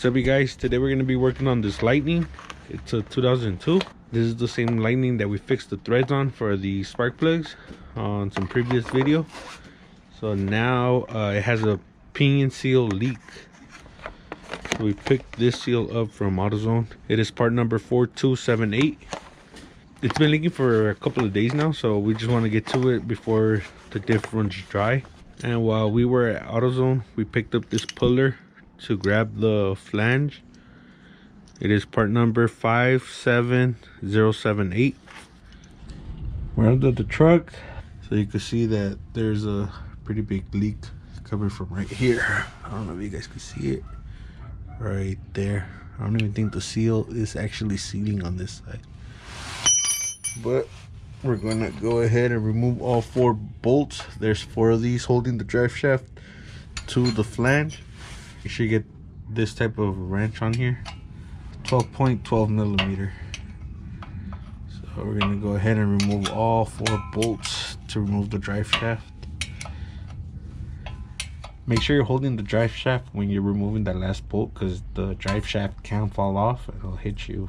What's up, you guys? Today we're going to be working on this Lightning. It's a 2002. This is the same Lightning that we fixed the threads on for the spark plugs on some previous video. So now it has a pinion seal leak. So we picked this seal up from AutoZone. It is part number 4278. It's been leaking for a couple of days now, so we just want to get to it before the diff runs dry. And while we were at AutoZone, we picked up this puller to grab the flange. It is part number 57078. We're under the truck, so you can see that there's a pretty big leak coming from right here. I don't know if you guys can see it right there. I don't even think the seal is actually sealing on this side, but we're gonna go ahead and remove all 4 bolts. There's 4 of these holding the drive shaft to the flange. You should get this type of wrench on here, 12.12 millimeter. So we're gonna go ahead and remove all 4 bolts to remove the drive shaft. Make sure you're holding the drive shaft when you're removing that last bolt, because the drive shaft can fall off. It'll hit you.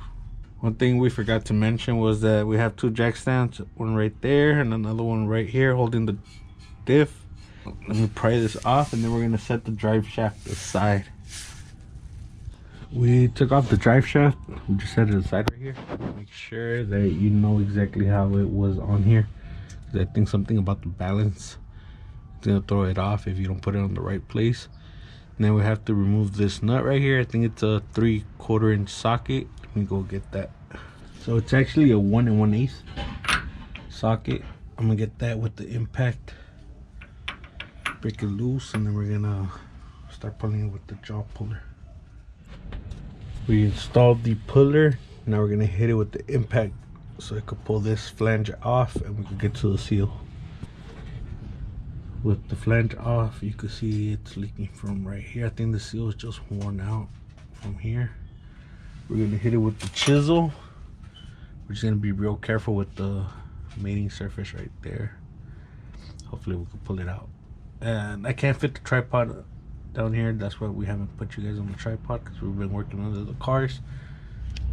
One thing we forgot to mention was that we have 2 jack stands, one right there and another one right here holding the diff. Let me pry this off, and then we're gonna set the drive shaft aside. We took off the drive shaft. We just set it aside right here. Make sure that you know exactly how it was on here, because I think something about the balance is gonna throw it off if you don't put it on the right place. And then we have to remove this nut right here. I think it's a 3/4 inch socket. Let me go get that. So it's actually a 1 1/8 socket. I'm gonna get that with the impact. Break it loose, and then we're gonna start pulling it with the jaw puller. We installed the puller. Now we're gonna hit it with the impact so I could pull this flange off and we can get to the seal. With the flange off, you can see it's leaking from right here. I think the seal is just worn out from here. We're gonna hit it with the chisel. We're just gonna be real careful with the mating surface right there. Hopefully we can pull it out. And I can't fit the tripod down here. That's why we haven't put you guys on the tripod, because we've been working under the cars.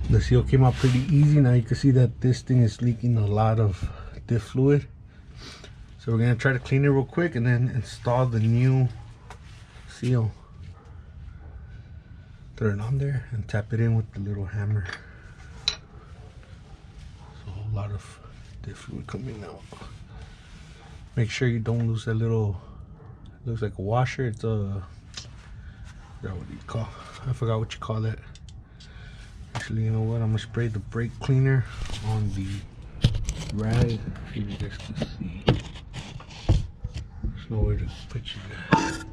The seal came out pretty easy. Now you can see that this thing is leaking a lot of diff fluid. So we're gonna try to clean it real quick and then install the new seal. Throw it on there and tap it in with the little hammer. There's a whole lot of diff fluid coming out. Make sure you don't lose that little, looks like a washer. It's a, what do you call? I forgot what you call that. Actually, you know what? I'm gonna spray the brake cleaner on the rag so you guys can see. There's no way to put you guys.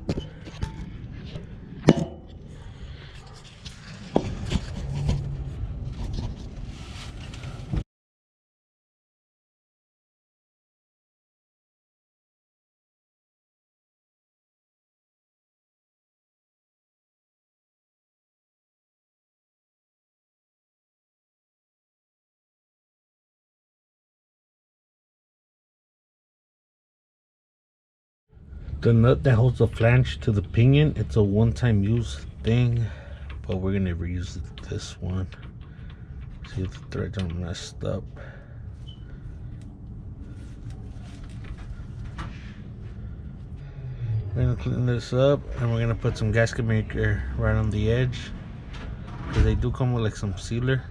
The nut that holds the flange to the pinion, it's a one-time use thing, but we're gonna reuse this one. See if the threads aren't messed up. We're gonna clean this up, and we're gonna put some gasket maker right on the edge, because they do come with like some sealer.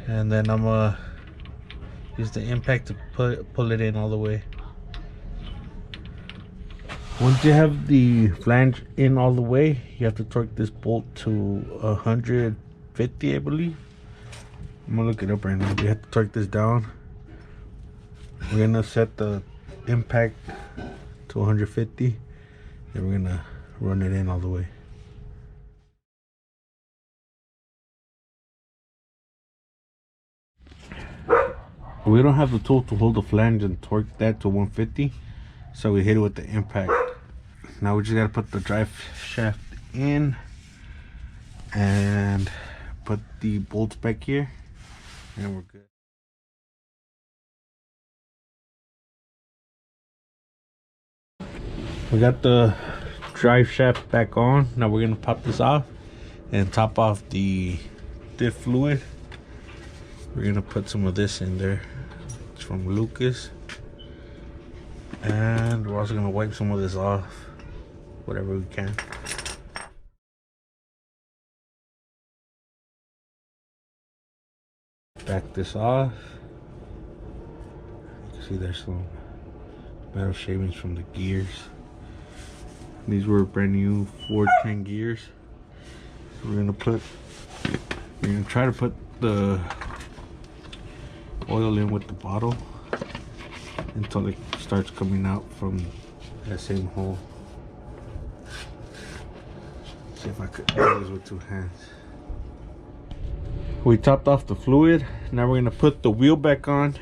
And then I'm gonna use the impact to pull it in all the way. Once you have the flange in all the way, you have to torque this bolt to 150, I believe. I'm gonna look it up right now. You have to torque this down. We're gonna set the impact to 150, and we're gonna run it in all the way. We don't have the tool to hold the flange and torque that to 150, so we hit it with the impact. Now we just gotta put the drive shaft in and put the bolts back here, and we're good. We got the drive shaft back on. Now we're gonna pop this off and top off the diff fluid. We're gonna put some of this in there. It's from Lucas. And we're also gonna wipe some of this off, whatever we can. Back this off. You can see there's some metal shavings from the gears. These were brand new 410 gears. So we're gonna try to put the oil in with the bottle until it starts coming out from that same hole. See if I could do this with two hands. We topped off the fluid. Now we're gonna put the wheel back on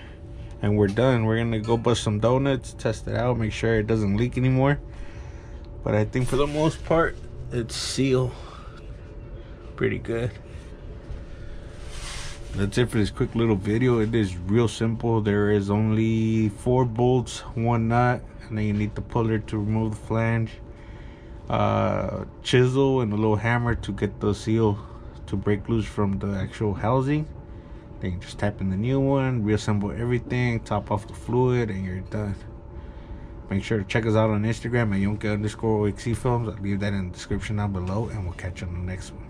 and we're done. We're gonna go bust some donuts, test it out, make sure it doesn't leak anymore. But I think for the most part, it's sealed pretty good. That's it for this quick little video. It is real simple. There is only 4 bolts, 1 nut, and then you need the puller to remove the flange, chisel, and a little hammer to get the seal to break loose from the actual housing. Then you just tap in the new one, reassemble everything, top off the fluid, and you're done. Make sure to check us out on Instagram at Yonke_OXC Films. I'll leave that in the description down below, and we'll catch you on the next one.